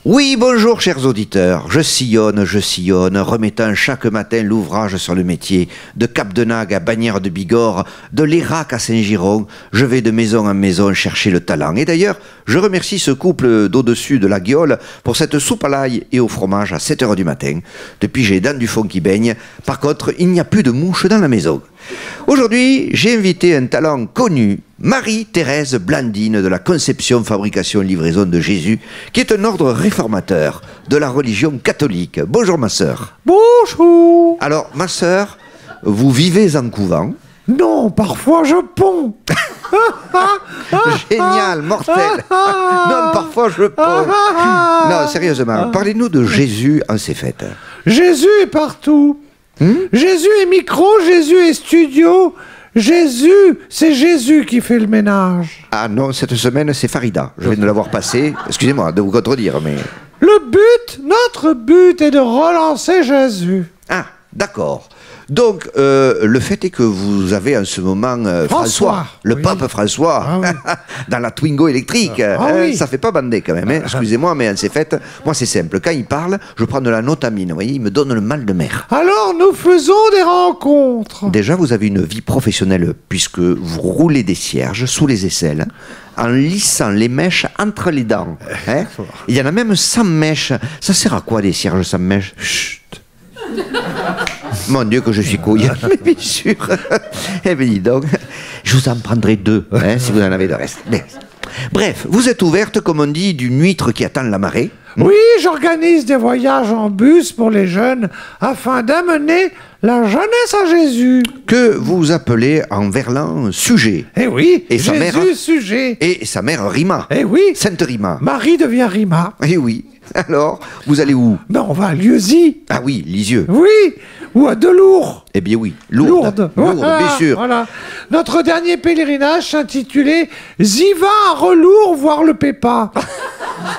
Oui, bonjour chers auditeurs, je sillonne, remettant chaque matin l'ouvrage sur le métier, de Capdenac à Bagnères de Bigorre, de l'Érac à Saint-Giron, je vais de maison en maison chercher le talent. Et d'ailleurs, je remercie ce couple d'au-dessus de la Guiole pour cette soupe à l'ail et au fromage à 7 h du matin. Depuis, j'ai les dents du fond qui baignent, par contre, il n'y a plus de mouches dans la maison. Aujourd'hui, j'ai invité un talent connu, Marie-Thérèse Blandine de la Conception, Fabrication, Livraison de Jésus, qui est un ordre réformateur de la religion catholique. Bonjour ma sœur. Bonjour. Alors ma sœur, vous vivez en couvent? Non, parfois je ponds. Génial, mortel. Non, parfois je ponds. Non, sérieusement, parlez-nous de Jésus en ces fêtes. Jésus est partout. Jésus est micro, Jésus est studio. Jésus, c'est Jésus qui fait le ménage. Ah non, cette semaine c'est Farida. Je viens de l'avoir passée. Excusez-moi de vous contredire, mais... Notre but est de relancer Jésus. Ah, d'accord. Donc, le fait est que vous avez en ce moment François, le pape François, dans la Twingo électrique. Oui. Ça fait pas bander quand même. Excusez-moi, mais en ces fêtes, moi c'est simple. Quand il parle, je prends de la notamine. Vous voyez, il me donne le mal de mer. Alors, nous faisons des rencontres. Déjà, vous avez une vie professionnelle puisque vous roulez des cierges sous les aisselles, en lissant les mèches entre les dents. Il y en a même sans mèches. Ça sert à quoi des cierges sans mèches? Chut. Mon Dieu que je suis couille, mais bien sûr. Eh bien dis donc, je vous en prendrai deux, si vous en avez de reste. Bref, vous êtes ouverte, comme on dit, d'une huître qui attend la marée. Oui, j'organise des voyages en bus pour les jeunes afin d'amener la jeunesse à Jésus. Que vous appelez en verlan Sujet. Eh oui, et Jésus sa mère, Sujet. Et sa mère Rima. Eh oui. Sainte Rima. Marie devient Rima. Eh oui. Alors, vous allez où? Ben, on va à Lieuzy. Ah oui, Lisieux. Oui, ou à Delourdes. Eh bien oui, Lourdes. Lourdes, bien sûr. Voilà. Notre dernier pèlerinage s'intitulait « Ziva à Relourdes voir le Pépa ».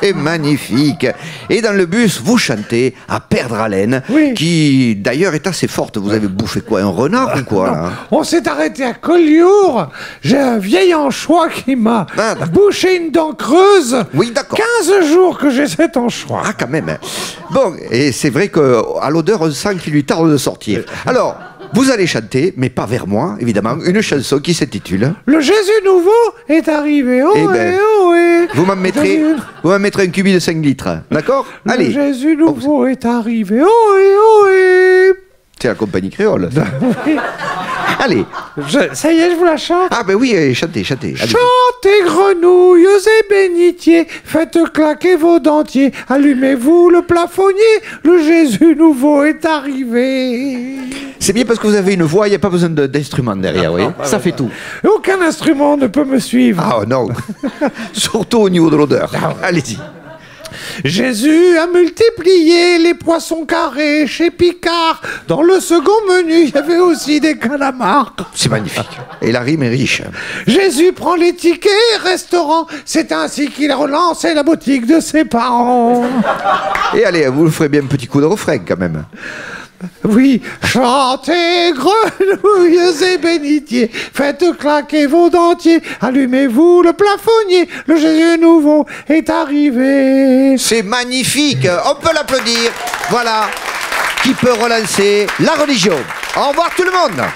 C'est magnifique. Et dans le bus, vous chantez à perdre haleine, qui d'ailleurs est assez forte. Vous avez bouffé quoi, un renard ou quoi là? On s'est arrêté à Collioure. J'ai un vieil anchois qui m'a bouché une dent creuse. Oui, d'accord. 15 jours que j'ai cet anchois. Ah, quand même. Bon, et c'est vrai qu'à l'odeur, on sent qu'il lui tarde de sortir. Alors, vous allez chanter, mais pas vers moi, évidemment, une chanson qui s'intitule « Le Jésus nouveau est arrivé, oh et vous m'en mettrez un cubi de 5 litres, d'accord? Allez. Le Jésus nouveau est arrivé, oh et c'est la compagnie créole. Allez. Ça y est, je vous la chante. Ah ben oui, chantez. Chantez grenouilles et bénitiers, faites claquer vos dentiers, allumez-vous le plafonnier, le Jésus nouveau est arrivé. C'est bien parce que vous avez une voix, il n'y a pas besoin d'instrument derrière, oui. Ça fait tout. Aucun instrument ne peut me suivre. Ah non. Surtout au niveau de l'odeur. Allez-y. Jésus a multiplié les poissons carrés chez Picard. Dans le second menu, il y avait aussi des calamars. C'est magnifique. Et la rime est riche. Jésus prend les tickets restaurant. C'est ainsi qu'il a relancé la boutique de ses parents. Et allez, vous le ferez bien un petit coup de refrain quand même. Oui, chantez grenouilles et bénitiers, faites claquer vos dentiers, allumez-vous le plafonnier, le Jésus nouveau est arrivé. C'est magnifique, on peut l'applaudir. Voilà, qui peut relancer la religion. Au revoir tout le monde.